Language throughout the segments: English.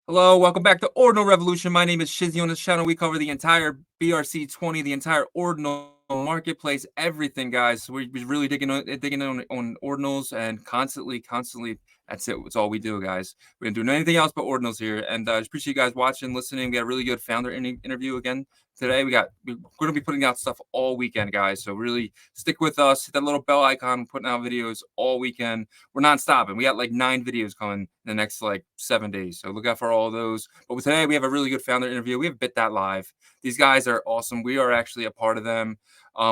Hello, welcome back to Ordinal Revolution. My name is Shizzy. On this channel, we cover the entire BRC20, the entire Ordinal marketplace, everything, guys. We're really digging on Ordinals and constantly. That's it. That's all we do, guys. We don't do anything else but Ordinals here. And I just appreciate you guys watching, listening. We got a really good founder interview again today. We're going to be putting out stuff all weekend, guys. So really stick with us. Hit that little bell icon. Putting out videos all weekend. We're not stopping. We got like 9 videos coming in the next like 7 days. So look out for all of those. But today we have a really good founder interview. We have bitlive.live. These guys are awesome. We are actually a part of them.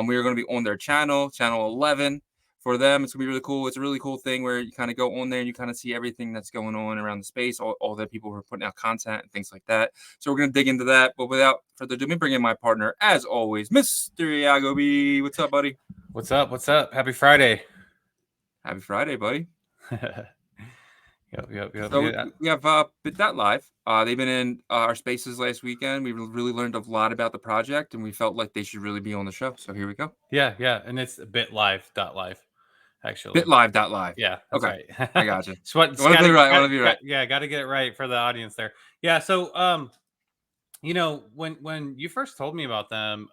We are going to be on their channel 11 for them. It's going to be really cool. It's a really cool thing where you kind of go on there and you kind of see everything that's going on around the space, all the people who are putting out content and things like that. So we're going to dig into that. But without further ado, let me bring in my partner, as always, Mr. Yagobi. What's up, buddy? What's up? What's up? Happy Friday. Happy Friday, buddy. Yep. So we have bitlive. They've been in our spaces last weekend. We really learned a lot about the project, and we felt like they should really be on the show. So here we go. Yeah. And it's bitlive.live, actually. Bitlive.live. Yeah, that's okay. right. I got you. Want to be right. Yeah, got to get it right for the audience there. Yeah, so when you first told me about them,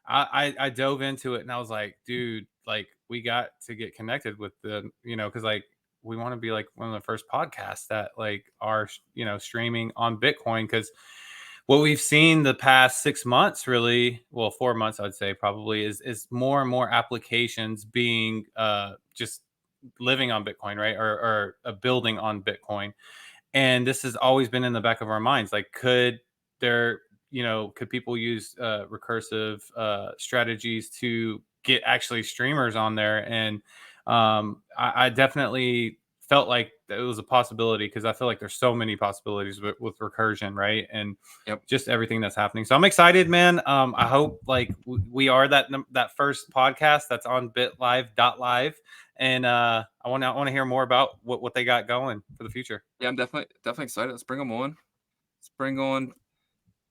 I dove into it and I was like, dude, like we got to get connected with the, because like we want to be like one of the first podcasts that like are streaming on Bitcoin, because what we've seen the past 6 months, really, well, 4 months, I'd say probably, is more and more applications being just living on Bitcoin, right? Or building on Bitcoin. And this has always been in the back of our minds. Like, could people use recursive strategies to get actually streamers on there? And I definitely felt like it was a possibility, because I feel like there's so many possibilities with recursion, right? And just everything that's happening. So I'm excited, man. I hope like we are that first podcast that's on bitlive.live. And I want to hear more about what they got going for the future. Yeah, I'm definitely excited. Let's bring them on.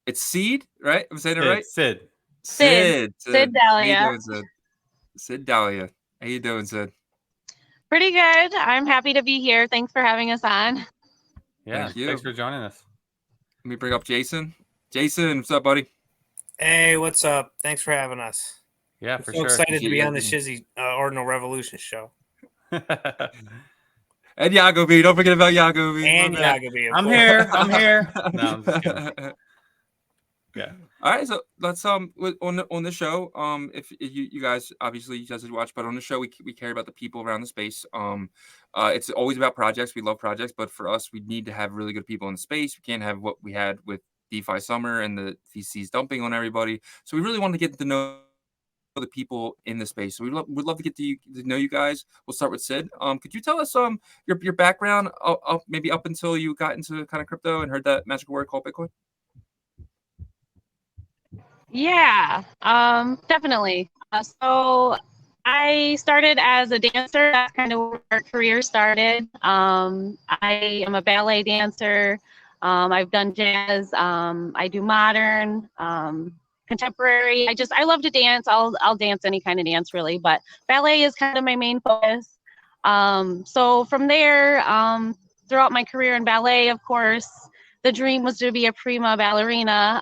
It's Cyd, right? I'm saying it right? Cyd Dahlia. How you doing, Cyd? Cyd Dahlia. How you doing, Cyd? Pretty good. I'm happy to be here. Thanks for having us on. Yeah, thanks for joining us. Let me bring up Jason. Jason, what's up, buddy? Hey, what's up? Thanks for having us. Yeah, I'm so excited to be on the Shizzy Ordinal Revolution show. And Yagobi. Don't forget about Yagobi. And Yagobi. I'm here. No, I'm just kidding. Yeah. All right, so let's on the show. If you guys obviously watch, but on the show we care about the people around the space. It's always about projects. We love projects, but for us, we need to have really good people in the space. We can't have what we had with DeFi Summer and the VCs dumping on everybody. So we really want to get to know the people in the space. So we'd love to get to know you guys. We'll start with Cyd. Could you tell us your background, maybe up until you got into kind of crypto and heard that magical word called Bitcoin? Yeah, definitely. So I started as a dancer. That's kind of where our career started. I am a ballet dancer. I've done jazz. I do modern, contemporary. I love to dance. I'll dance any kind of dance, really, but ballet is kind of my main focus. So from there, throughout my career in ballet, of course, the dream was to be a prima ballerina.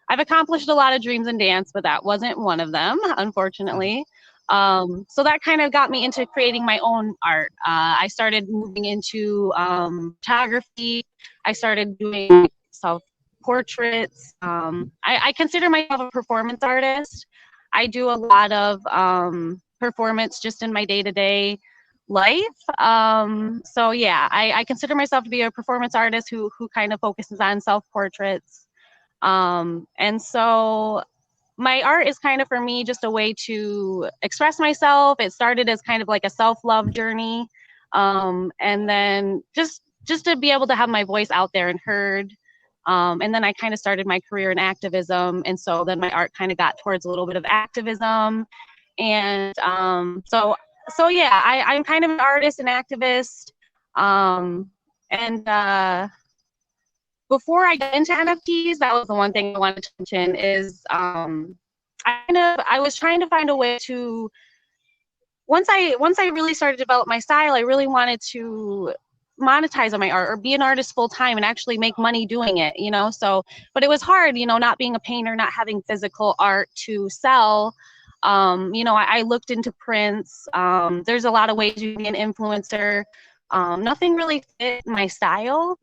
I've accomplished a lot of dreams in dance, but that wasn't one of them, unfortunately. So that kind of got me into creating my own art. I started moving into photography. I started doing self-portraits. I consider myself a performance artist. I do a lot of performance just in my day-to-day life. So yeah, I consider myself to be a performance artist who kind of focuses on self-portraits. And so my art is kind of, for me, just a way to express myself. It started as kind of like a self-love journey. And then just to be able to have my voice out there and heard. And then I kind of started my career in activism. And so then my art kind of got towards a little bit of activism. And so yeah, I'm kind of an artist and activist. Before I got into NFTs, that was the one thing I wanted to mention is I was trying to find a way to, once I really started to develop my style, I really wanted to monetize on my art or be an artist full time and actually make money doing it, you know? So, but it was hard, you know, not being a painter, not having physical art to sell. You know, I looked into prints. There's a lot of ways you can be an influencer. Nothing really fit my style.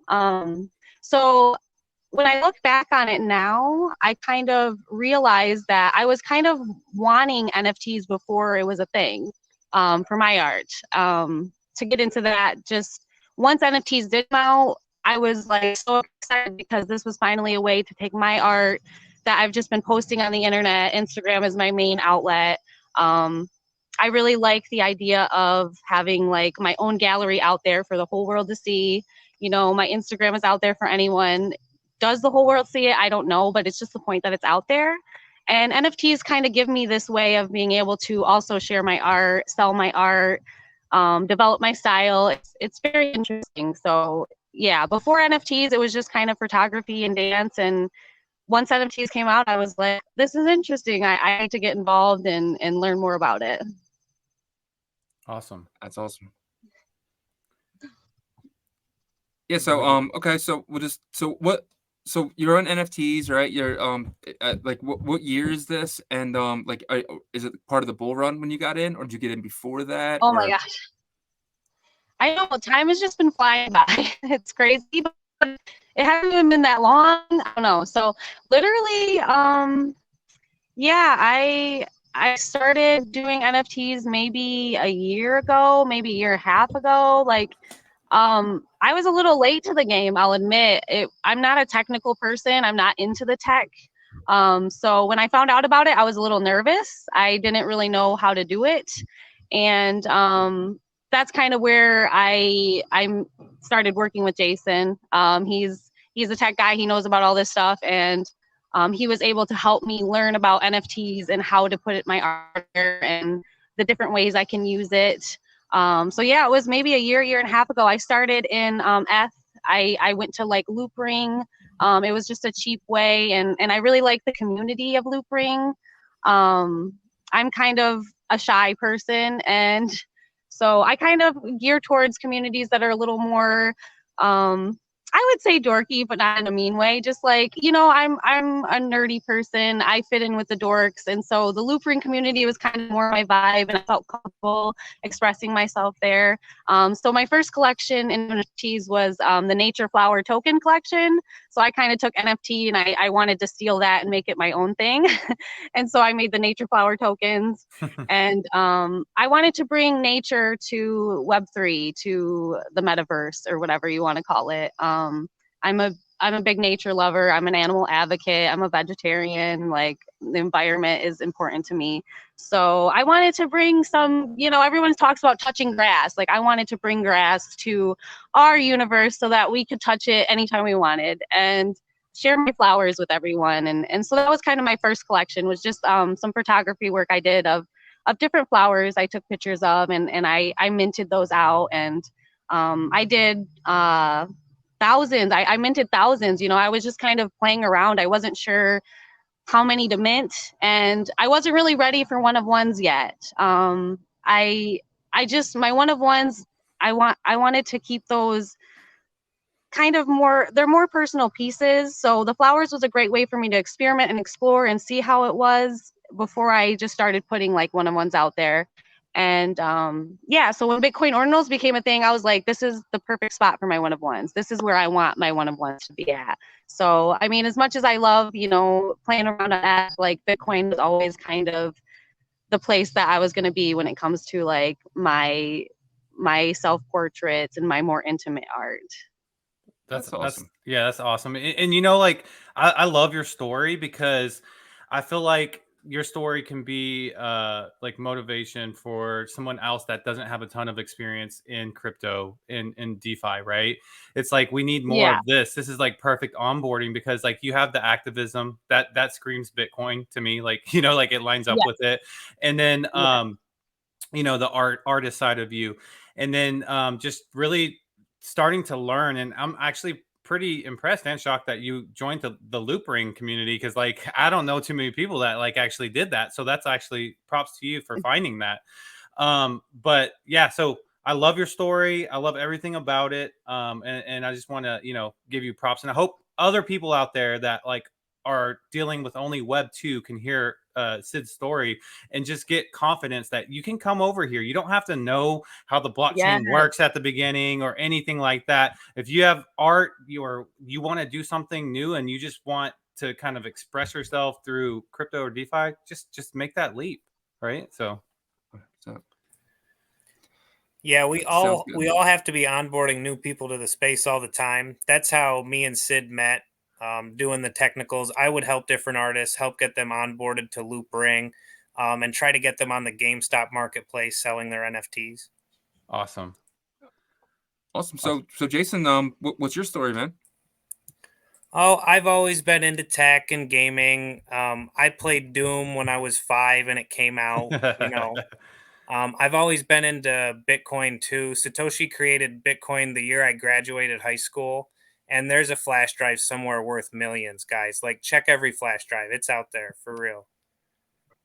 So when I look back on it now, I kind of realized that I was kind of wanting NFTs before it was a thing, for my art. To get into that, just once NFTs did come out, I was like so excited because this was finally a way to take my art that I've just been posting on the internet. Instagram is my main outlet. I really like the idea of having like my own gallery out there for the whole world to see. You know, my Instagram is out there for anyone. Does the whole world see it? I don't know, but it's just the point that it's out there. And NFTs kind of give me this way of being able to also share my art, sell my art, develop my style. It's very interesting. So yeah, before NFTs, it was just kind of photography and dance. And once NFTs came out, I was like, this is interesting. I need to get involved and learn more about it. Awesome. That's awesome. Yeah. So okay. So we'll just so you're on NFTs, right? You're like what year is this? And like is it part of the bull run when you got in, or did you get in before that? Oh my gosh. I know time has just been flying by. It's crazy, but it hasn't even been that long. I don't know. So literally, yeah, I started doing NFTs maybe a year ago, maybe a year and a half ago. Like, I was a little late to the game, I'll admit. I'm not a technical person. I'm not into the tech. So when I found out about it, I was a little nervous. I didn't really know how to do it. And that's kind of where I started working with Jason. He's a tech guy. He knows about all this stuff. And he was able to help me learn about NFTs and how to put it in my art and the different ways I can use it. So yeah, it was maybe a year and a half ago. I started in I went to like Loopring. It was just a cheap way, and I really like the community of Loopring. I'm kind of a shy person, and so I kind of gear towards communities that are a little more I would say dorky, but not in a mean way. Just like, you know, I'm a nerdy person. I fit in with the dorks. And so the Loopring community was kind of more my vibe, and I felt comfortable expressing myself there. So my first collection in NFTs was the Nature Flower token collection. So I kind of took NFT and I wanted to steal that and make it my own thing. And so I made the Nature Flower tokens. And I wanted to bring nature to Web3, to the metaverse, or whatever you want to call it. I'm a big nature lover. I'm an animal advocate. I'm a vegetarian. Like, the environment is important to me. So I wanted to bring some, you know, everyone talks about touching grass. Like, I wanted to bring grass to our universe so that we could touch it anytime we wanted and share my flowers with everyone. And so that was kind of my first collection, was just some photography work I did of different flowers I took pictures of, and I minted those out. And I did thousands. I minted thousands. You know, I was just kind of playing around. I wasn't sure how many to mint, and I wasn't really ready for one of ones yet. I just, my one of ones, I wanted to keep those kind of more, they're more personal pieces. So the flowers was a great way for me to experiment and explore and see how it was before I just started putting like one of ones out there. And yeah, so when Bitcoin ordinals became a thing, I was like, this is the perfect spot for my one of ones. This is where I want my one of ones to be at. So, I mean, as much as I love, you know, playing around on that, like, Bitcoin was always kind of the place that I was going to be when it comes to like my self-portraits and my more intimate art. That's awesome. That's awesome. And you know, like, I love your story, because I feel like your story can be like motivation for someone else that doesn't have a ton of experience in crypto, in DeFi, right? It's like, we need more of this. This is like perfect onboarding, because like, you have the activism that screams Bitcoin to me. Like, you know, like, it lines up with it. And then you know, the artist side of you, and then just really starting to learn. And I'm actually pretty impressed and shocked that you joined the Loopring community, because like, I don't know too many people that like actually did that. So that's actually props to you for finding that. But yeah, so I love your story. I love everything about it. And I just want to, give you props. And I hope other people out there that like are dealing with only Web 2 can hear Cyd's story and just get confidence that you can come over here. You don't have to know how the blockchain works at the beginning or anything like that. If you have art, you want to do something new and you just want to kind of express yourself through crypto or DeFi, just make that leap, right? So yeah, we all have to be onboarding new people to the space all the time. That's how me and Cyd met, doing the technicals. I would help different artists, help get them onboarded to Loop Ring, and try to get them on the GameStop marketplace selling their NFTs. Awesome. So Jason, what's your story, man? Oh, I've always been into tech and gaming. I played Doom when I was 5 and it came out, I've always been into Bitcoin too. Satoshi created Bitcoin the year I graduated high school, and there's a flash drive somewhere worth millions, guys. Like, check every flash drive; it's out there for real.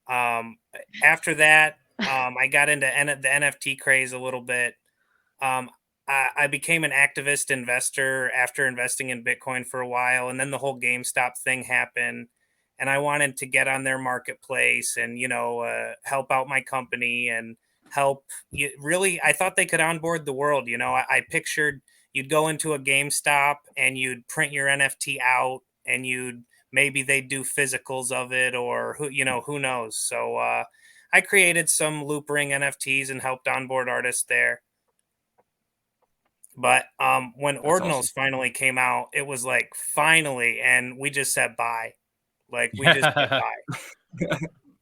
After that, I got into the NFT craze a little bit. I became an activist investor after investing in Bitcoin for a while, and then the whole GameStop thing happened. And I wanted to get on their marketplace and help out my company and help. Really, I thought they could onboard the world. I pictured you'd go into a GameStop and you'd print your NFT out, and maybe they'd do physicals of it, or who knows. So I created some Loop Ring NFTs and helped onboard artists there. But when Ordinals finally came out, it was like finally, and we just said bye. Like, we just said bye.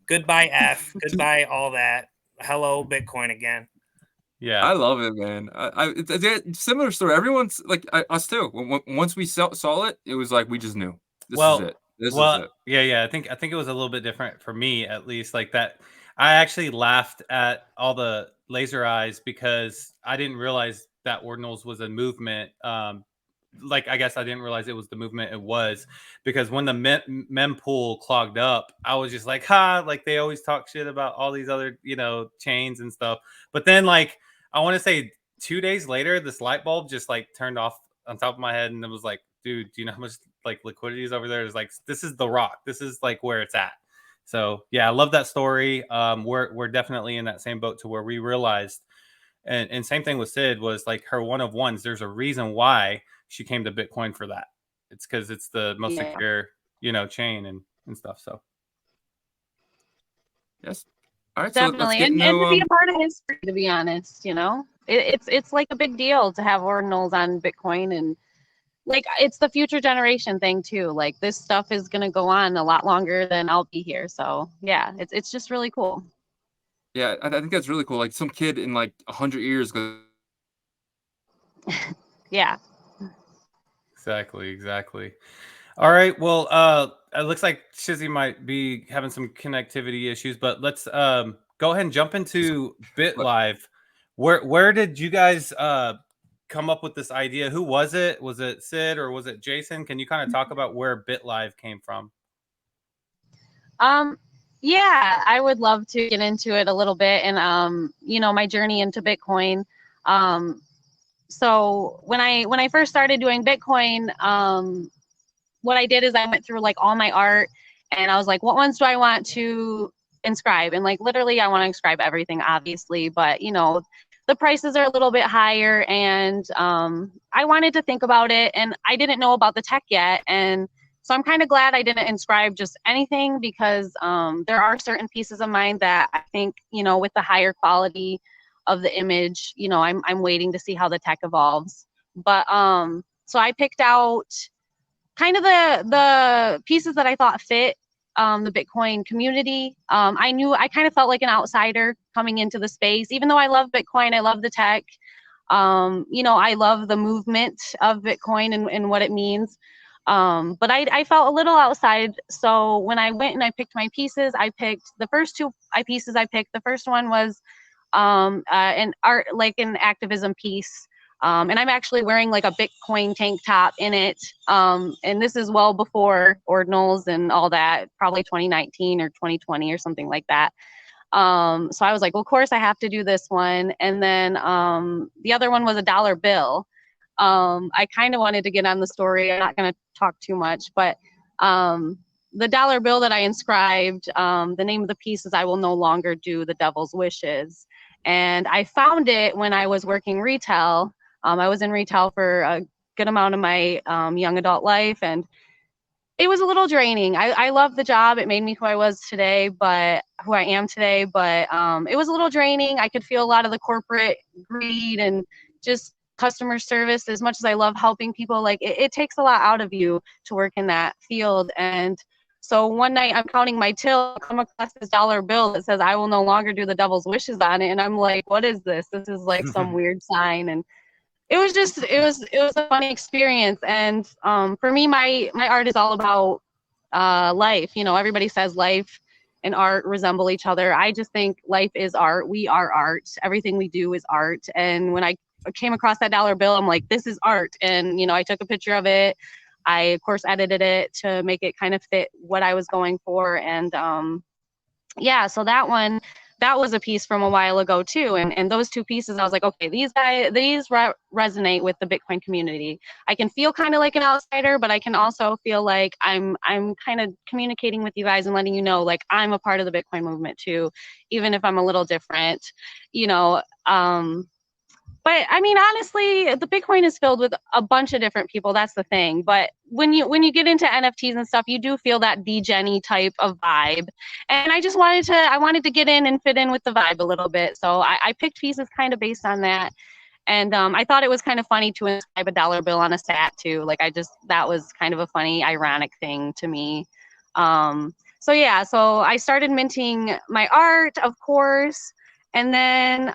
Goodbye, F. Goodbye, all that. Hello, Bitcoin again. Yeah, I love it, man. It's a similar story. Everyone's like us too. Once we saw it, it was like we just knew this is it. This is it. Yeah. I think it was a little bit different for me, at least. Like that, I actually laughed at all the laser eyes because I didn't realize that Ordinals was a movement. Like, I guess I didn't realize it was the movement it was, because when the mempool clogged up, I was just like, like they always talk shit about all these other, chains and stuff. But then, like, I want to say 2 days later, this light bulb just like turned off on top of my head, and it was like, dude, do you know how much like liquidity is over there? It's like, this is the rock. This is like where it's at. So yeah, I love that story. We're definitely in that same boat to where we realized, and same thing with Cyd, was like her one of ones. There's a reason why she came to Bitcoin for that. It's because it's the most secure, chain and stuff. So yes. All right, definitely, so and to be a part of history, to be honest, it's like a big deal to have Ordinals on Bitcoin, and like it's the future generation thing too. Like, this stuff is gonna go on a lot longer than I'll be here. So yeah, it's just really cool. Yeah, I think that's really cool. Like, some kid in like 100 years goes. Yeah. Exactly. All right. Well, it looks like Shizzy might be having some connectivity issues, but let's go ahead and jump into BitLive. Where did you guys come up with this idea? Who was it? Was it Cyd or was it Jason? Can you kind of talk about where BitLive came from? Yeah, I would love to get into it a little bit, and my journey into Bitcoin. So when I first started doing Bitcoin, what I did is I went through like all my art, and I was like, what ones do I want to inscribe? And like literally, I want to inscribe everything, obviously, but the prices are a little bit higher, and I wanted to think about it, and I didn't know about the tech yet, and so I'm kind of glad I didn't inscribe just anything, because there are certain pieces of mine that I think, with the higher quality of the image, I'm waiting to see how the tech evolves. But so I picked out kind of the pieces that I thought fit the Bitcoin community. I kind of felt like an outsider coming into the space, even though I love Bitcoin, I love the tech. I love the movement of Bitcoin and what it means. But I felt a little outside. So when I went and I picked my pieces, I picked the first two pieces I picked. The first one was an art, like an activism piece. And I'm actually wearing like a Bitcoin tank top in it. And this is well before Ordinals and all that, probably 2019 or 2020 or something like that. So I was like, well, of course I have to do this one. And then the other one was a dollar bill. I kind of wanted to get on the story. I'm not going to talk too much, but the dollar bill that I inscribed, the name of the piece is "I Will No Longer Do the Devil's Wishes." And I found it when I was working retail. I was in retail for a good amount of my young adult life, and it was a little draining. I love the job. It made me who I was today, but who I am today, but it was a little draining. I could feel a lot of the corporate greed and just customer service. As much as I love helping people, like it takes a lot out of you to work in that field. And so one night I'm counting my till, I come across this dollar bill that says "I will no longer do the devil's wishes" on it. And I'm like, what is this? This is like some weird sign. And it was just, it was a funny experience. And for me, my art is all about life. You know, everybody says life and art resemble each other. I just think life is art. We are art. Everything we do is art. And when I came across that dollar bill, I'm like, this is art. And, you know, I took a picture of it. I, of course, edited it to make it kind of fit what I was going for. And yeah, so that one, that was a piece from a while ago too. And those two pieces, I was like, okay, these resonate with the Bitcoin community. I can feel kind of like an outsider, but I can also feel like I'm kind of communicating with you guys and letting you know, like, I'm a part of the Bitcoin movement too, even if I'm a little different, you know. But I mean, honestly, the Bitcoin is filled with a bunch of different people. That's the thing. But when you get into NFTs and stuff, you do feel that D-Jenny type of vibe. And I just wanted to get in and fit in with the vibe a little bit. So I picked pieces kind of based on that. And I thought it was kind of funny to inscribe a dollar bill on a sat too. Like that was kind of a funny, ironic thing to me. So yeah, so I started minting my art, of course. And then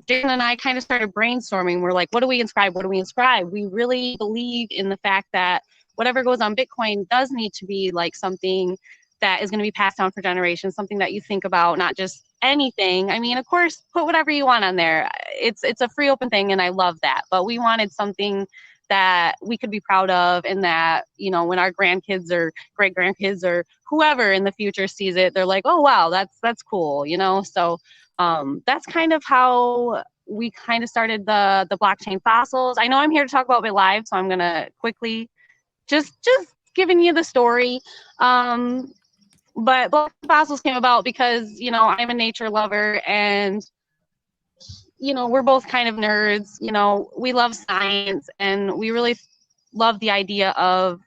Jason and I kind of started brainstorming. We're like, what do we inscribe? What do we inscribe? We really believe in the fact that whatever goes on Bitcoin does need to be like something that is going to be passed down for generations, something that you think about, not just anything. I mean, of course, put whatever you want on there. It's a free open thing, and I love that. But we wanted something that we could be proud of, and that, you know, when our grandkids or great grandkids or whoever in the future sees it, they're like, oh wow, that's cool, you know. So that's kind of how we kind of started the blockchain fossils. I know I'm here to talk about BitLive, so I'm gonna quickly just giving you the story. But blockchain fossils came about because, you know, I'm a nature lover, and you know, we're both kind of nerds. You know, we love science, and we really love the idea of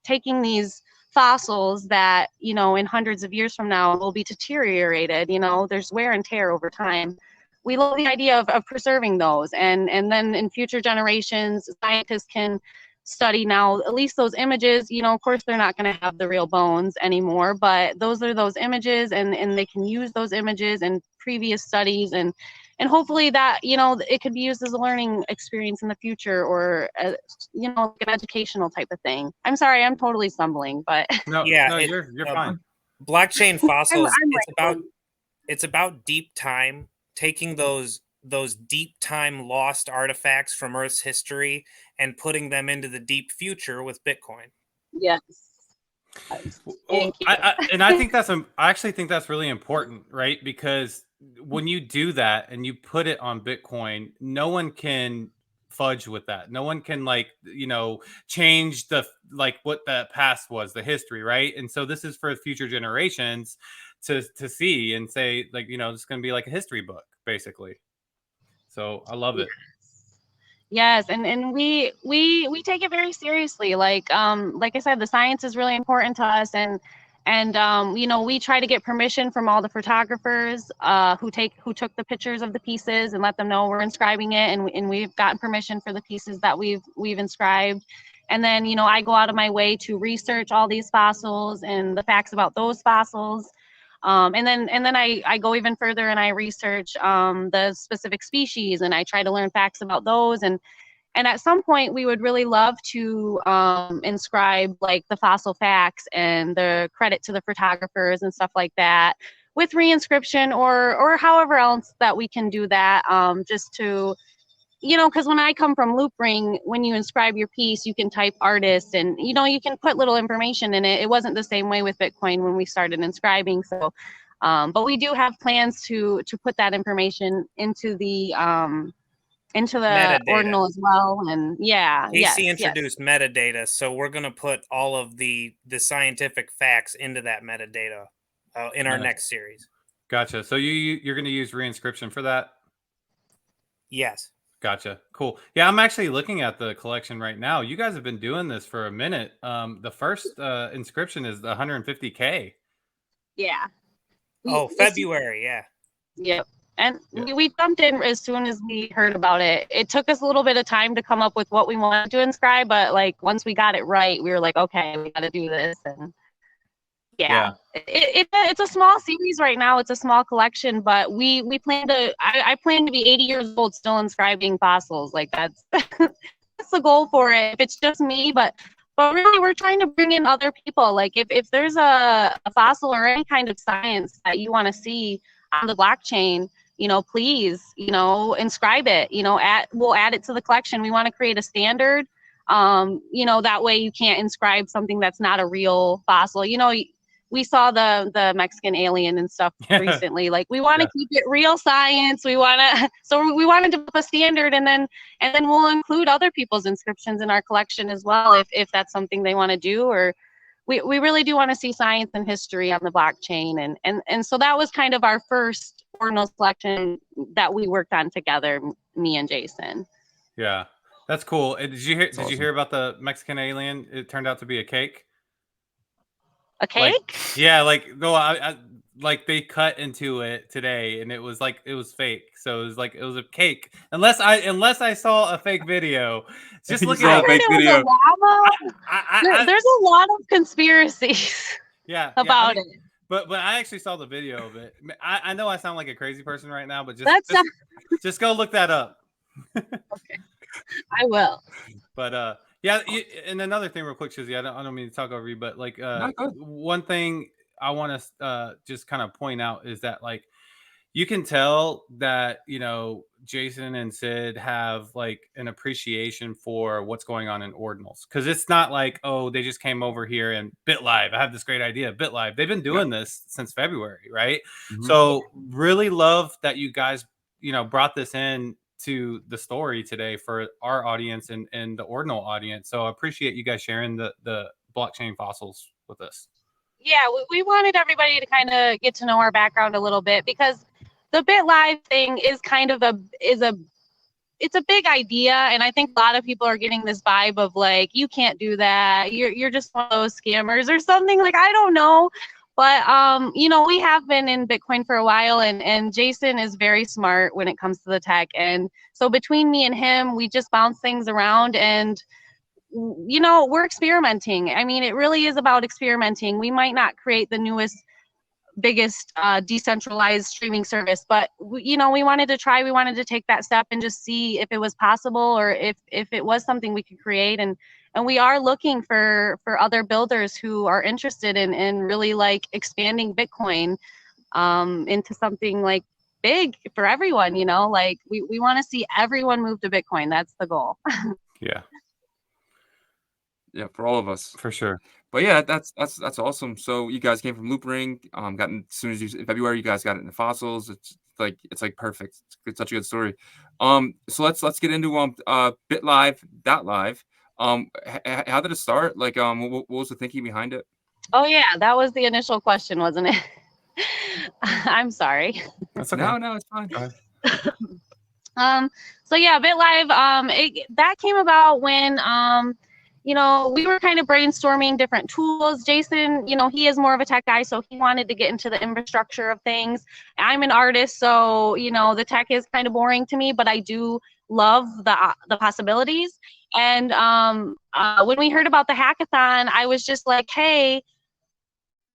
taking these fossils that, you know, in hundreds of years from now will be deteriorated. You know, there's wear and tear over time. We love the idea of preserving those, and then in future generations, scientists can study now at least those images. You know, of course, they're not going to have the real bones anymore, but those are those images, and they can use those images in previous studies, and hopefully that, you know, it could be used as a learning experience in the future, or you know, like an educational type of thing. I'm sorry, I'm totally stumbling, but no, you're fine. Blockchain fossils, it's about deep time, taking those deep time lost artifacts from Earth's history and putting them into the deep future with Bitcoin. Yes. Well, I actually think that's really important, right? Because when you do that and you put it on Bitcoin, no one can fudge with that. No one can, like, you know, change the, like, what the past was, the history, right? And so this is for future generations to see and say, like, you know, it's going to be like a history book, basically. So I love it. Yes, and we take it very seriously. Like I said, the science is really important to us, and you know, we try to get permission from all the photographers who took the pictures of the pieces, and let them know we're inscribing it, and we've gotten permission for the pieces that we've inscribed. And then, you know, I go out of my way to research all these fossils and the facts about those fossils. And then I go even further, and I research the specific species, and I try to learn facts about those. And at some point, we would really love to inscribe, like, the fossil facts and the credit to the photographers and stuff like that, with reinscription or however else that we can do that, just to, you know, because when I come from Loopring, when you inscribe your piece, you can type artist, and, you know, you can put little information in it. It wasn't the same way with Bitcoin when we started inscribing. So But we do have plans to put that information into the Metadata. ordinal as well. And Casey introduced metadata, so we're going to put all of the scientific facts into that metadata in our next series. Gotcha. So you're going to use reinscription for that? Yes. Gotcha. Cool. Yeah, I'm actually looking at the collection right now. You guys have been doing this for a minute. The first inscription is the 150K. Yeah. February. Yeah. Yep. And we jumped in as soon as we heard about it. It took us a little bit of time to come up with what we wanted to inscribe, but like once we got it right, we were like, okay, we got to do this. And it's a small series right now. It's a small collection, but we plan to. I plan to be 80 years old still inscribing fossils. Like that's that's the goal for it. If it's just me, but really we're trying to bring in other people. Like if there's a fossil or any kind of science that you want to see on the blockchain, please, inscribe it, we'll add it to the collection. We want to create a standard, that way you can't inscribe something that's not a real fossil. We saw the Mexican alien and stuff recently. Like we want to keep it real science. We want to develop a standard, and then we'll include other people's inscriptions in our collection as well, if that's something they want to do. Or we really do want to see science and history on the blockchain. And so that was kind of our first ordinal collection that we worked on together, me and Jason. Yeah, that's cool. Did you hear about the Mexican alien? It turned out to be a cake. A cake? Like they cut into it today, and it was fake. So it was a cake. Unless I saw a fake video. Just look at a fake video. There's a lot of conspiracies. About it. But I actually saw the video of it. I know I sound like a crazy person right now, but just go look that up. Okay, I will. But and another thing, real quick, Shizzy, I don't mean to talk over you, but like one thing I want to just kind of point out is that like you can tell that Jason and Cyd have like an appreciation for what's going on in ordinals, because it's not like, oh, they just came over here and BitLive, I have this great idea, BitLive. They've been doing this since February, right? Mm-hmm. So really love that you guys brought this in to the story today for our audience and the ordinal audience. So I appreciate you guys sharing the blockchain fossils with us. Yeah, we wanted everybody to kind of get to know our background a little bit, because the BitLive thing is kind of it's a big idea, and I think a lot of people are getting this vibe of like, you can't do that, you're just one of those scammers or something. Like, I don't know. But, we have been in Bitcoin for a while, and Jason is very smart when it comes to the tech. And so between me and him, we just bounce things around, and, we're experimenting. I mean, it really is about experimenting. We might not create the newest, biggest decentralized streaming service, but, we wanted to try. We wanted to take that step and just see if it was possible, or if it was something we could create. And we are looking for other builders who are interested in really like expanding Bitcoin into something like big for everyone. Like we want to see everyone move to Bitcoin. That's the goal. Yeah, for all of us, for sure. But yeah, that's awesome. So you guys came from Loop Ring, in February, you guys got into fossils. It's like perfect. It's such a good story. So let's get into bitlive.live. How did it start? Like, what was the thinking behind it? Oh yeah, that was the initial question, wasn't it? I'm sorry. That's okay. No, it's fine. Go ahead. So yeah, BitLive, that came about when we were kind of brainstorming different tools. Jason, he is more of a tech guy, so he wanted to get into the infrastructure of things. I'm an artist, so the tech is kind of boring to me, but I do love the possibilities. And when we heard about the hackathon, I was just like, hey,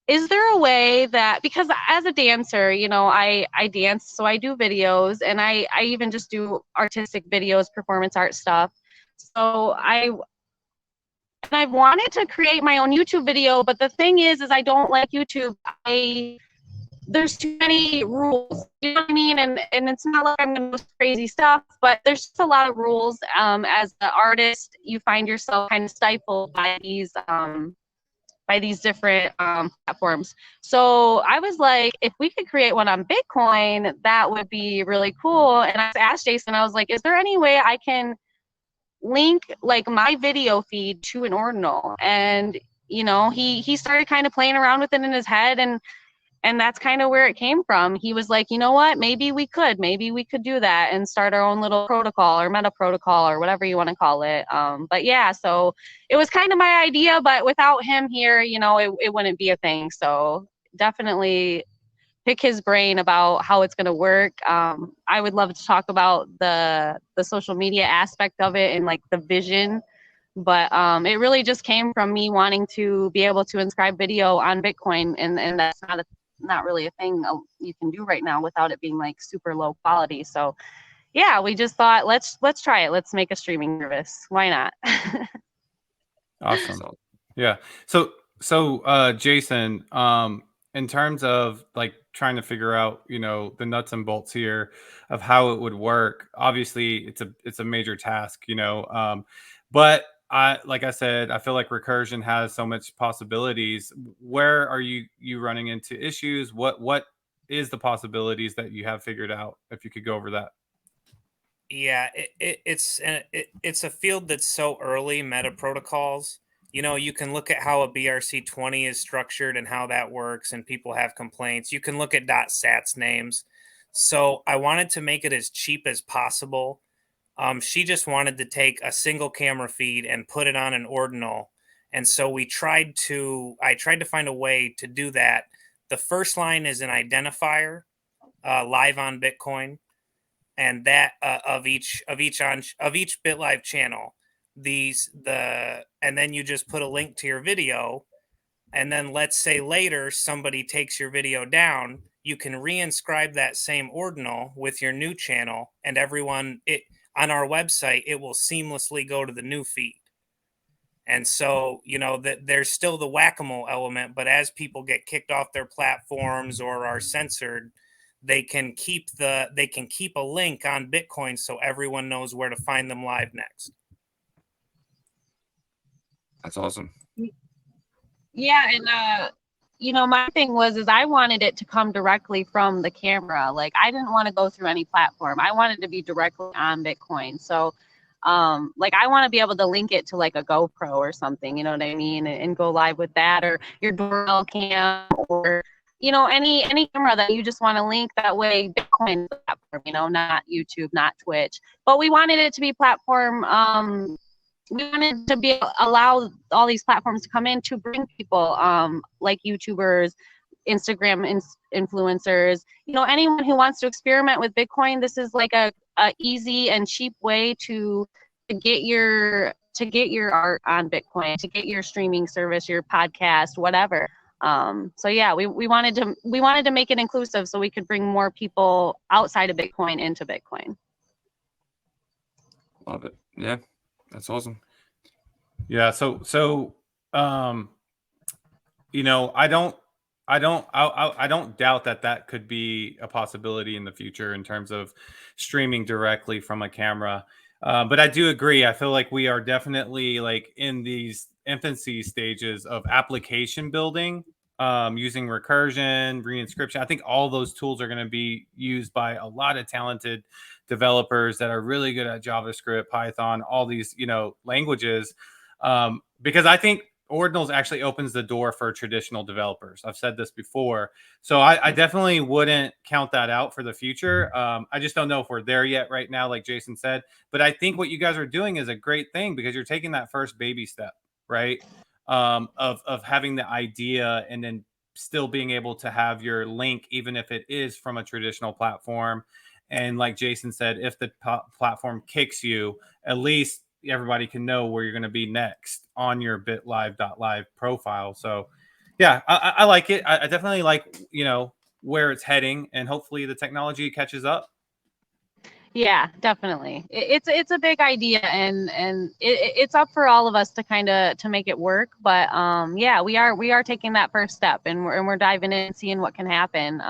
is there a way that, because as a dancer, I dance, so I do videos, and I even just do artistic videos, performance art stuff. So I've wanted to create my own YouTube video, but the thing is I don't like YouTube. There's too many rules, you know what I mean? And it's not like I'm going to do crazy stuff, but there's just a lot of rules. As an artist, you find yourself kind of stifled by these these different platforms. So I was like, if we could create one on Bitcoin, that would be really cool. And I asked Jason, I was like, is there any way I can link like my video feed to an ordinal? And you know, he started kind of playing around with it in his head, and that's kind of where it came from. He was like, you know what, maybe we could do that and start our own little protocol or meta protocol or whatever you want to call it. But yeah, so it was kind of my idea, but without him here, you know, it wouldn't be a thing. So definitely pick his brain about how it's going to work. I would love to talk about the social media aspect of it and like the vision, but it really just came from me wanting to be able to inscribe video on Bitcoin, and that's not really a thing you can do right now without it being like super low quality. So yeah, we just thought let's try it. Let's make a streaming service. Why not? Awesome. Yeah. So Jason, in terms of like trying to figure out, you know, the nuts and bolts here of how it would work, obviously it's a major task, you know, but like I said, I feel like recursion has so much possibilities. Where are you running into issues? What is the possibilities that you have figured out? If you could go over that. Yeah, it's a field that's so early, meta protocols. You know, you can look at how a BRC20 is structured and how that works, and people have complaints. You can look at .sats names. So I wanted to make it as cheap as possible. She just wanted to take a single camera feed and put it on an ordinal. And so I tried to find a way to do that. The first line is an identifier, live on Bitcoin, and that of each BitLive channel. And then you just put a link to your video, and then let's say later somebody takes your video down, you can reinscribe that same ordinal with your new channel, and on our website, it will seamlessly go to the new feed. And so, you know, that there's still the whack-a-mole element, but as people get kicked off their platforms or are censored, they can keep a link on Bitcoin so everyone knows where to find them live next. That's awesome. Yeah, and you know, my thing is I wanted it to come directly from the camera. Like I didn't want to go through any platform. I wanted to be directly on Bitcoin. So like I want to be able to link it to like a GoPro or something, you know what I mean, and go live with that, or your doorbell cam, or you know, any camera that you just want to link. That way Bitcoin platform, you know, not YouTube, not Twitch, but we wanted it to be platform. We wanted to be allow all these platforms to come in to bring people like YouTubers, Instagram influencers, you know, anyone who wants to experiment with Bitcoin. This is like a easy and cheap way to get your art on Bitcoin, to get your streaming service, your podcast, whatever. So yeah, we wanted to make it inclusive so we could bring more people outside of Bitcoin into Bitcoin. Love it. Yeah, that's awesome. Yeah. So you know, I don't doubt that could be a possibility in the future in terms of streaming directly from a camera. But I do agree. I feel like we are definitely like in these infancy stages of application building, using recursion, reinscription. I think all those tools are going to be used by a lot of talented developers that are really good at JavaScript, Python, all these, you know, languages. Because I think Ordinals actually opens the door for traditional developers. I've said this before. So I definitely wouldn't count that out for the future. I just don't know if we're there yet right now, like Jason said. But I think what you guys are doing is a great thing because you're taking that first baby step, right? Of having the idea and then still being able to have your link, even if it is from a traditional platform. And like Jason said, if the platform kicks you, at least everybody can know where you're going to be next on your bitlive.live profile. So yeah, I like it. I definitely like, you know, where it's heading, and hopefully the technology catches up. Yeah, definitely. It's a big idea, and it's up for all of us to kind of to make it work. But yeah, we are taking that first step, and we're diving in and seeing what can happen.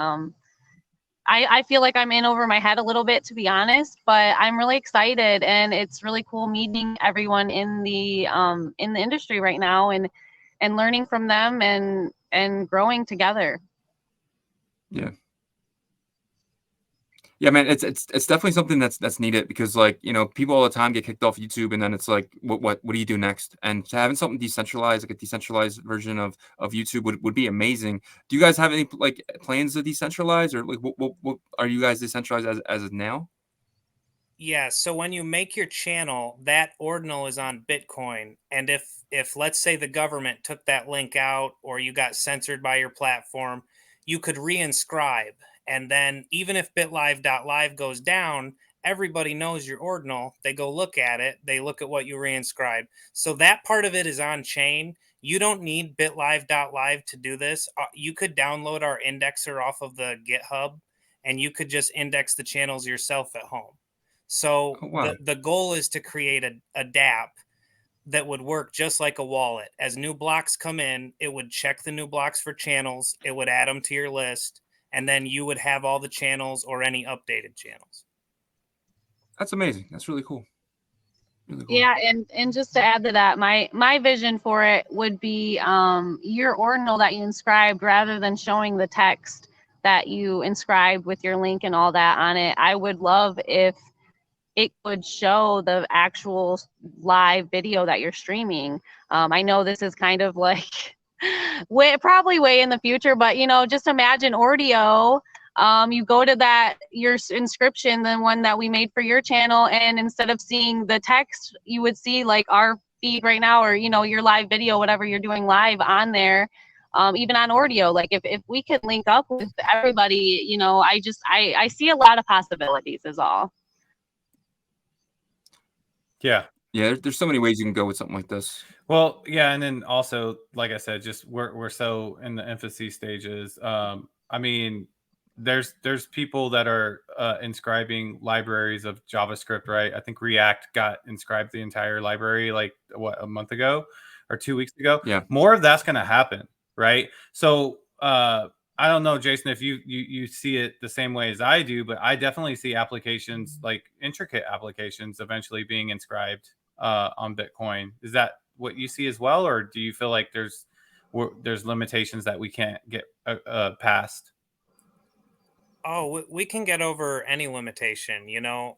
I feel like I'm in over my head a little bit, to be honest, but I'm really excited, and it's really cool meeting everyone in the industry right now, and learning from them and growing together. Yeah. Yeah, man, it's definitely something that's needed because, like, you know, people all the time get kicked off YouTube, and then it's like, what do you do next? And having something decentralized, like a decentralized version of YouTube would be amazing. Do you guys have any like plans to decentralize, or like what are you guys decentralized as of now? Yeah, so when you make your channel, that ordinal is on Bitcoin, and if let's say the government took that link out or you got censored by your platform, you could reinscribe, and then even if bitlive.live goes down, everybody knows your ordinal. They go look at it, they look at what you reinscribed. So that part of it is on chain. You don't need bitlive.live to do this. You could download our indexer off of the GitHub, and you could just index the channels yourself at home. So Oh, wow. the goal is to create a dApp that would work just like a wallet. As new blocks come in, it would check the new blocks for channels, it would add them to your list, and then you would have all the channels or any updated channels. That's amazing. That's really cool. Really cool. Yeah, and just to add to that, my vision for it would be your ordinal that you inscribed, rather than showing the text that you inscribed with your link and all that on it. I would love if it could show the actual live video that you're streaming. I know this is kind of like probably way in the future, but you know, just imagine Ordio. You go to that your inscription, the one that we made for your channel, and instead of seeing the text, you would see like our feed right now, or you know, your live video, whatever you're doing live on there. Even on Ordio, like if we could link up with everybody, you know, I see a lot of possibilities is all. Yeah. Yeah, there's so many ways you can go with something like this. Well, yeah, and then also, like I said, just we're so in the infancy stages. I mean, there's people that are inscribing libraries of JavaScript, right? I think React got inscribed the entire library like what, a month ago or 2 weeks ago. Yeah. More of that's going to happen, right? So I don't know, Jason, if you see it the same way as I do, but I definitely see applications, like intricate applications, eventually being inscribed on Bitcoin. Is that what you see as well, or do you feel like there's limitations that we can't get past? Oh, we can get over any limitation, you know.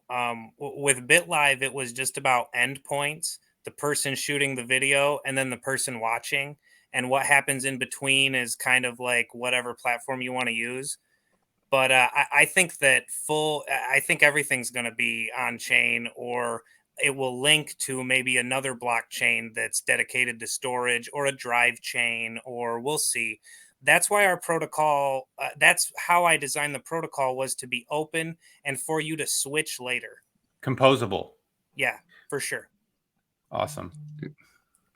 With BitLive, it was just about endpoints, the person shooting the video and then the person watching. And what happens in between is kind of like whatever platform you want to use. But I think that I think everything's going to be on chain, or it will link to maybe another blockchain that's dedicated to storage, or a drive chain, or we'll see. That's why our protocol, that's how I designed the protocol, was to be open and for you to switch later. Composable. Yeah, for sure. Awesome.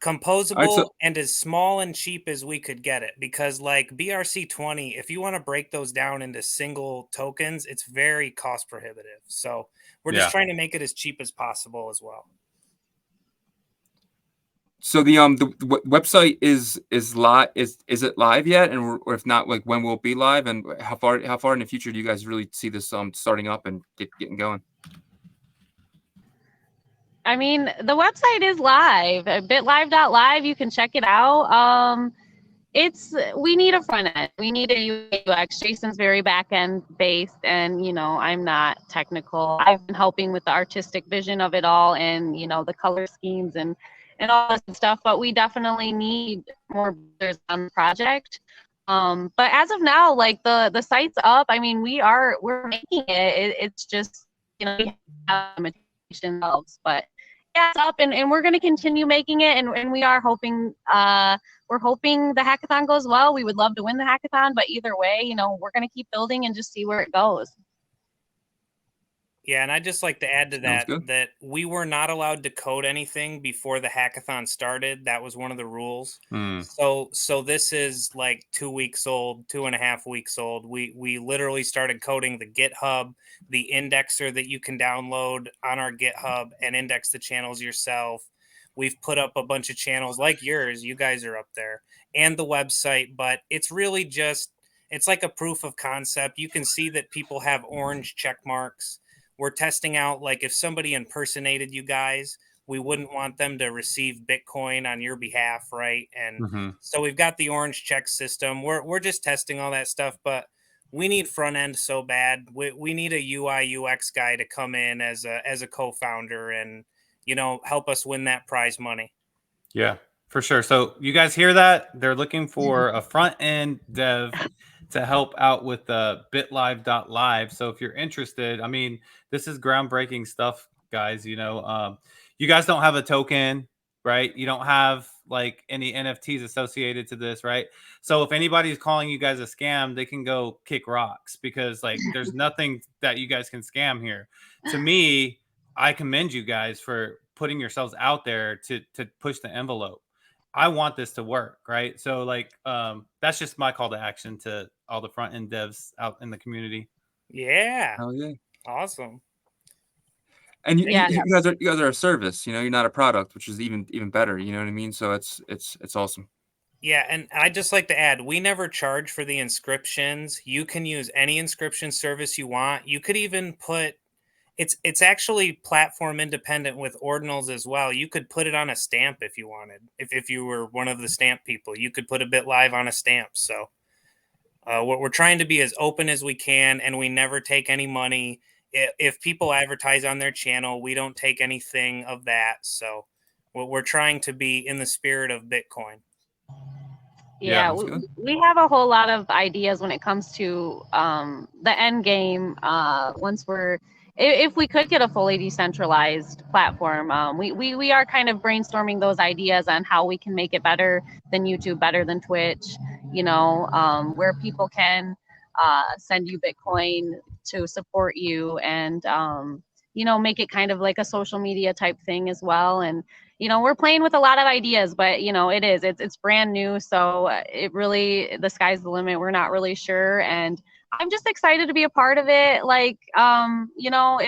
Composable and as small and cheap as we could get it, because like BRC20, if you want to break those down into single tokens, it's very cost prohibitive. So we're just trying to make it as cheap as possible as well. So the website is live. Is it live yet? And or if not, like when will it be live? And how far in the future do you guys really see this starting up and getting going? I mean, the website is live, bitlive.live. You can check it out. We need a front end. We need a UX. Jason's very back end based, and you know, I'm not technical. I've been helping with the artistic vision of it all, and you know, the color schemes and all this stuff. But we definitely need more builders on the project. But as of now, like the site's up. I mean, we're making it. It's just, you know, we have limitations, but yeah, it's up, and we're going to continue making it, and we are hoping we're hoping the hackathon goes well. We would love to win the hackathon, but either way, you know, we're going to keep building and just see where it goes. Yeah, and I'd just like to add to that we were not allowed to code anything before the hackathon started. That was one of the rules. So this is like 2 weeks old, 2.5 weeks old. We literally started coding the GitHub, the indexer that you can download on our GitHub and index the channels yourself. We've put up a bunch of channels like yours. You guys are up there, and the website, but it's really just, it's like a proof of concept. You can see that people have orange check marks. We're testing out, like, if somebody impersonated you guys, we wouldn't want them to receive Bitcoin on your behalf, right? And Mm-hmm. so we've got the orange check system. We're just testing all that stuff, but we need front end so bad. We need a UI UX guy to come in as a co-founder and, you know, help us win that prize money. Yeah, for sure. So you guys hear that? They're looking for a front end dev to help out with the bitlive.live. So if you're interested, I mean, this is groundbreaking stuff, guys. You know, you guys don't have a token, right? You don't have like any NFTs associated to this, right? So if anybody's calling you guys a scam, they can go kick rocks, because like there's nothing that you guys can scam here. To me, I commend you guys for putting yourselves out there to push the envelope. I want this to work, right? So like that's just my call to action to all the front end devs out in the community. Yeah. Oh yeah. Awesome. And Yeah. you guys are a service, you know, you're not a product, which is even better, you know what I mean? So it's awesome. Yeah, and I'd just like to add, we never charge for the inscriptions. You can use any inscription service you want. You could even put it's actually platform independent with ordinals as well. You could put it on a stamp if you wanted. If you were one of the stamp people, you could put a BitLive on a stamp. So we're trying to be as open as we can, and we never take any money. If people advertise on their channel, we don't take anything of that. So we're trying to be in the spirit of Bitcoin. Yeah, we have a whole lot of ideas when it comes to the end game. Once if we could get a fully decentralized platform, we are kind of brainstorming those ideas on how we can make it better than YouTube, better than Twitch, you know, where people can send you Bitcoin to support you, and you know, make it kind of like a social media type thing as well. And you know, we're playing with a lot of ideas, but you know, it's brand new, so it really, the sky's the limit. We're not really sure, and I'm just excited to be a part of it. Like, you know,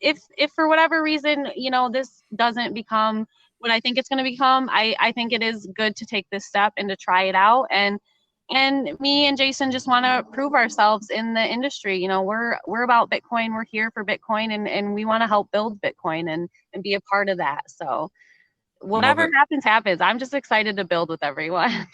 if for whatever reason, you know, this doesn't become what I think it's going to become, I think it is good to take this step and to try it out. And me and Jason just want to prove ourselves in the industry. You know, we're about Bitcoin. We're here for Bitcoin, and we want to help build Bitcoin and be a part of that. So whatever happens. I'm just excited to build with everyone.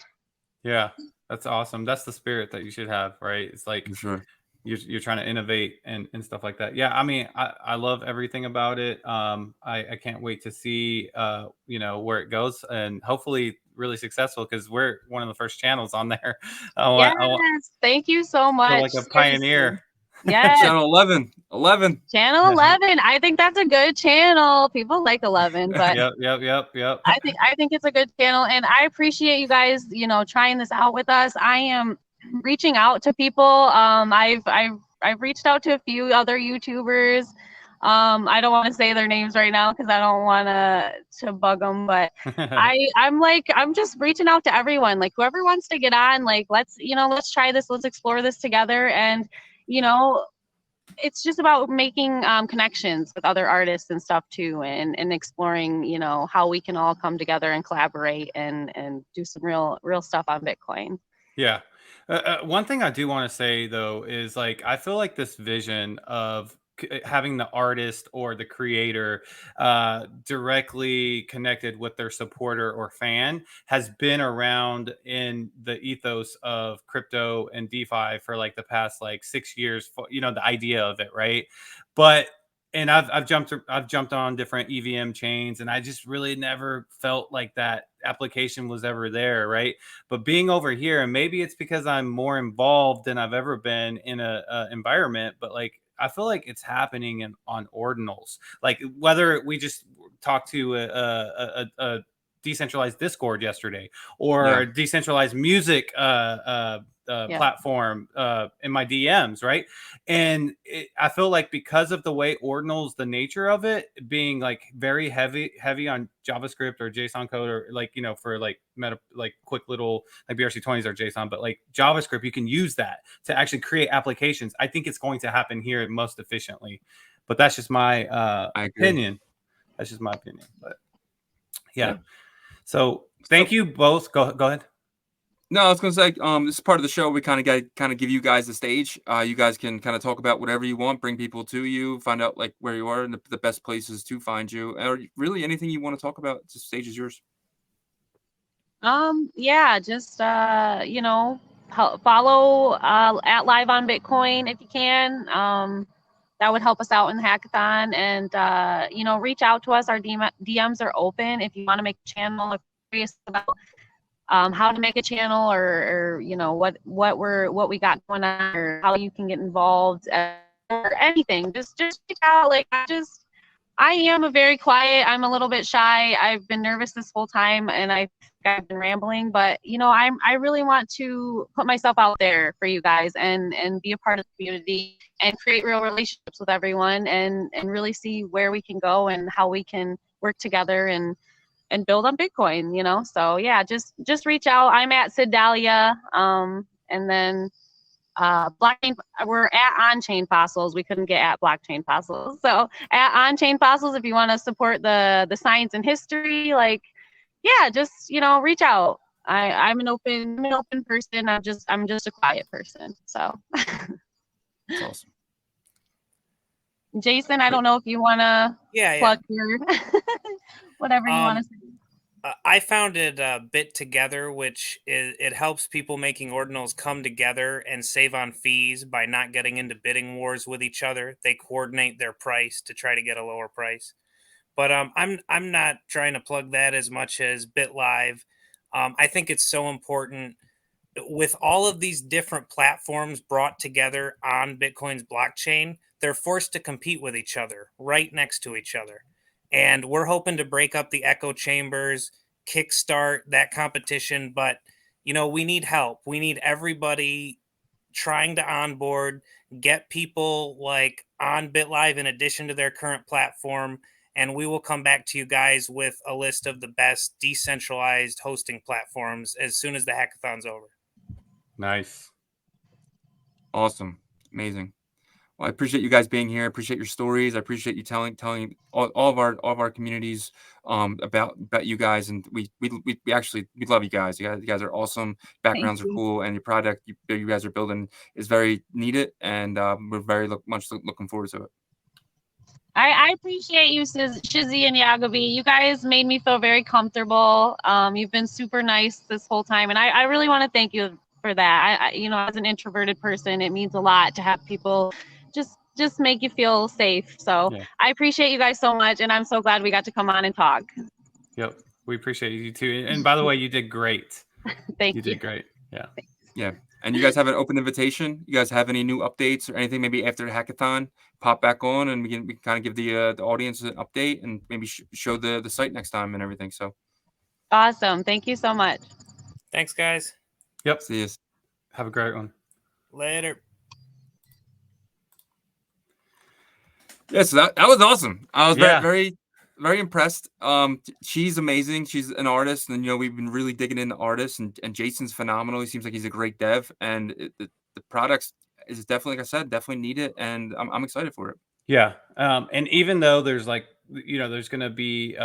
Yeah, that's awesome. That's the spirit that you should have, right? It's like, For sure. You're trying to innovate and stuff like that. Yeah, I mean, I love everything about it. I can't wait to see you know, where it goes, and hopefully really successful, because we're one of the first channels on there. Yes, thank you so much. Feel like a pioneer. Yes. Channel 11. Channel 11. I think that's a good channel. People like 11, but Yep. I think it's a good channel, and I appreciate you guys, you know, trying this out with us. I am reaching out to people. I've reached out to a few other YouTubers. I don't want to say their names right now because I don't want to bug them, but I'm just reaching out to everyone. Like, whoever wants to get on, like, let's try this, let's explore this together. And you know, it's just about making connections with other artists and stuff too, and exploring, you know, how we can all come together and collaborate and do some real stuff on Bitcoin. Yeah. One thing I do want to say though is, like, I feel like this vision of having the artist or the creator directly connected with their supporter or fan has been around in the ethos of crypto and DeFi for like the past like 6 years. You know, the idea of it, right? But and I've jumped on different EVM chains, and I just really never felt like that application was ever there, right? But being over here, and maybe it's because I'm more involved than I've ever been in a environment, but like I feel like it's happening on ordinals. Like, whether we just talked to a decentralized Discord yesterday, or decentralized music platform in my DMs, right? And I feel like because of the way ordinals, the nature of it being like very heavy on JavaScript or JSON code, or like, you know, for like like quick little like BRC20s or JSON, but like JavaScript, you can use that to actually create applications. I think it's going to happen here most efficiently, but that's just my opinion. That's just my opinion. But yeah. So thank you both. Go ahead. No, I was gonna say, this is part of the show. We kind of give you guys the stage. You guys can kind of talk about whatever you want, bring people to you, find out like where you are and the best places to find you, or really anything you want to talk about. The stage is yours. Yeah, just you know, follow at Live on Bitcoin if you can. That would help us out in the hackathon, and you know, reach out to us. Our DMs are open if you want to make a channel, if you're curious about how to make a channel, or you know what we got going on, or how you can get involved, or anything. Just reach out. Like I am a very quiet. I'm a little bit shy. I've been nervous this whole time, and I've been rambling. But you know, I really want to put myself out there for you guys, and be a part of the community, and create real relationships with everyone, and really see where we can go and how we can work together and build on Bitcoin. You know, so yeah, just reach out. I'm at Cyd Dahlia, and then blockchain, we're at on-chain fossils. We couldn't get at blockchain fossils, so at on-chain fossils if you want to support the science and history. Like, yeah, just, you know, reach out. I'm an open person. I'm just a quiet person. So That's awesome. Jason, I don't know if you want to plug your whatever you want to say. I founded Bit Together, which it helps people making ordinals come together and save on fees by not getting into bidding wars with each other. They coordinate their price to try to get a lower price. But I'm not trying to plug that as much as BitLive. I think it's so important with all of these different platforms brought together on Bitcoin's blockchain. They're forced to compete with each other right next to each other. And we're hoping to break up the echo chambers, kickstart that competition. But, you know, we need help. We need everybody trying to onboard, get people like on BitLive in addition to their current platform. And we will come back to you guys with a list of the best decentralized hosting platforms as soon as the hackathon's over. Nice. Awesome. Amazing. Well, I appreciate you guys being here. I appreciate your stories. I appreciate you telling all of our communities about you guys, and we love you guys. You guys are awesome. Backgrounds are cool, and your product you guys are building is very needed, and we're very much looking forward to it. I appreciate you, Shizzy and Yagobi. You guys made me feel very comfortable. You've been super nice this whole time, and I really want to thank you for that. I you know, as an introverted person, it means a lot to have people just make you feel safe. So yeah. I appreciate you guys so much, and I'm so glad we got to come on and talk. Yep, we appreciate you too. And by the way, you did great. Thank you. You did great. Yeah. Yeah. And you guys have an open invitation. You guys have any new updates or anything? Maybe after the hackathon, pop back on, and we can kind of give the audience an update, and maybe show the site next time and everything. So awesome! Thank you so much. Thanks, guys. Yep. See you. Have a great one. Later. Yes, that was awesome. I was very impressed. She's amazing. She's an artist, and you know, we've been really digging into artists, and Jason's phenomenal. He seems like he's a great dev, and the products is definitely, like I said, definitely need it, and I'm excited for it. Yeah. And even though there's like, you know, there's going to be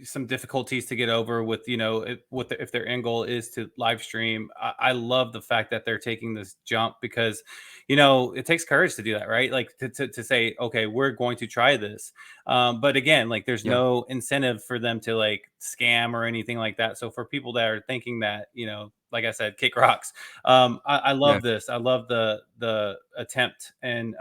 some difficulties to get over with, you know, if their end goal is to live stream. I love the fact that they're taking this jump, because, you know, it takes courage to do that, right? Like to say, okay, we're going to try this. But again, like there's no incentive for them to like scam or anything like that. So for people that are thinking that, you know, like I said, kick rocks. I love this. I love the attempt, and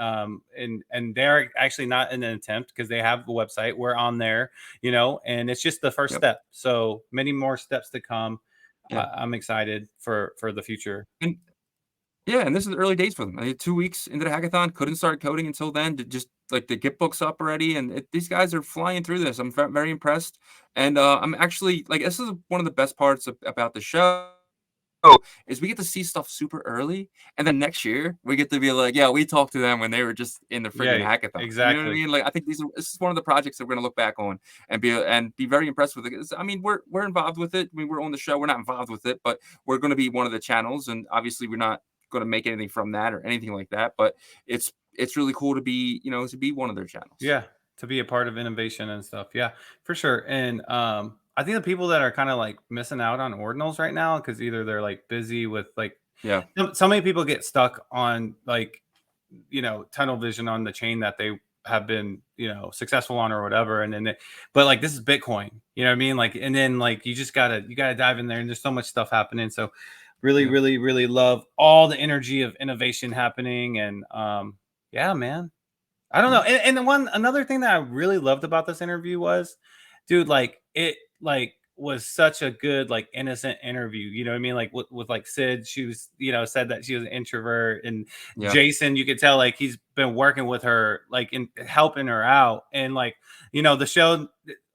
they're actually not in an attempt, because they have a website. We're on there, you know, and it's just the first step. So many more steps to come. I'm excited for the future. And and this is the early days for them. I mean, 2 weeks into the hackathon, couldn't start coding until then. Just like the Git book's up already, and these guys are flying through this. I'm very impressed, and I'm actually like, this is one of the best parts about the show. Is we get to see stuff super early, and then next year we get to be like, yeah, we talked to them when they were just in the freaking hackathon. Exactly. You know what I mean? Like, I think this is one of the projects that we're gonna look back on and be very impressed with it. I mean, we're involved with it. I mean, we're on the show. We're not involved with it, but we're gonna be one of the channels, and obviously we're not gonna make anything from that or anything like that. But it's really cool to be, you know, to be one of their channels. Yeah, to be a part of innovation and stuff. Yeah, for sure. And I I think the people that are kind of like missing out on ordinals right now, because either they're like busy with like, so many people get stuck on like, you know, tunnel vision on the chain that they have been, you know, successful on or whatever. And then, but like, this is Bitcoin, you know what I mean? Like, and then like, you gotta dive in there, and there's so much stuff happening. So really, really, really love all the energy of innovation happening. And yeah, man, I don't know. And another thing that I really loved about this interview was, dude, like it like was such a good, like innocent interview. You know what I mean? Like with like Cyd, she was, you know, said that she was an introvert, and Jason, you could tell like he's been working with her, like in helping her out. And like, you know, the show,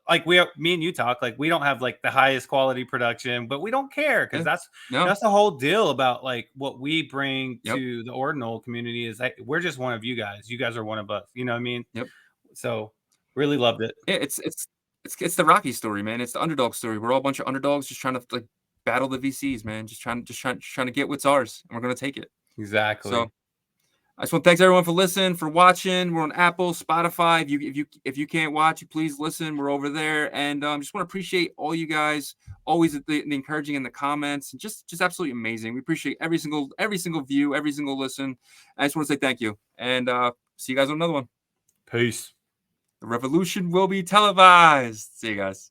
like me and you talk, like we don't have like the highest quality production, but we don't care, because that's the whole deal about like what we bring to the Ordinal community is like, we're just one of you guys. You guys are one of us. You know what I mean? So really loved it. It's the Rocky story, man. It's the underdog story. We're all a bunch of underdogs just trying to like battle the VCs, man. Just trying to get what's ours, and we're gonna take it. Exactly. So I just want to thanks everyone for listening, for watching. We're on Apple, Spotify. If you can't watch, please listen. We're over there, and just want to appreciate all you guys. Always the encouraging in the comments, and just absolutely amazing. We appreciate every single view, every single listen. I just want to say thank you, and see you guys on another one. Peace. The revolution will be televised. See you guys.